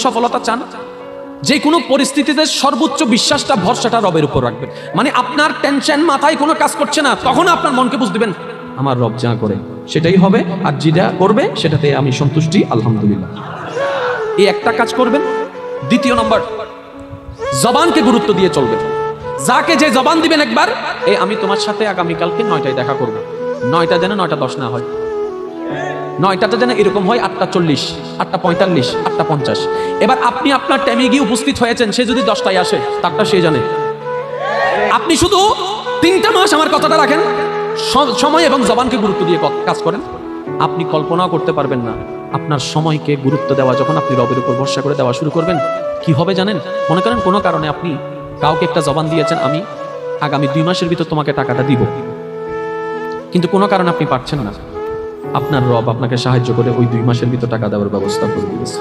সফলতা চান, যে কোনো পরিস্থিতিতে সর্বোচ্চ বিশ্বাসটা, ভরসাটা রবের উপর রাখবেন। মানে আপনার টেনশন, মাথায় কোনো কাজ করছে না, তখন আপনার মনকে বুঝ দিবেন আমার রব যা করে সেটাই হবে, আর যেটা করবে সেটাতে আমি সন্তুষ্টি, আলহামদুলিল্লাহ। এই একটা কাজ করবেন। দ্বিতীয় নম্বর, জবানকে গুরুত্ব দিয়ে চলবেন। যাকে যে জবান দিবেন একবার, আমি তোমার সাথে আগামীকালকে 9টায় দেখা করব, 9টা যেন 9টা 10 না হয়, 9টাটা যেন এরকম হয় 8টা 40, 8টা 45, 8টা 50। এবার আপনি আপনার টাইমে গিয়ে উপস্থিত হয়েছেন, সে যদি 10টায় আসে তারটা সে জানে। আপনি শুধু 3টা মাস আমার কথাটা রাখেন, সময় এবং জবানকে গুরুত্ব দিয়ে কাজ করেন, আপনি কল্পনাও করতে পারবেন না আপনার সময়কে গুরুত্ব দেওয়া যখন আপনি রবের উপর ভরসা করে দেওয়া শুরু করবেন, কি হবে জানেন? মনে করেন কোনো কারণে আপনি কাউকে একটা জবান দিয়েছেন, আমি আগামী 2 মাসের ভিতর তোমাকে টাকাটা দিব, কিন্তু কোনো কারণে আপনি পারছেন না, আপনার রব আপনাকে সাহায্য করে ওই 2 মাসের ভিতর টাকা দেওয়ার ব্যবস্থা করে দিয়েছে।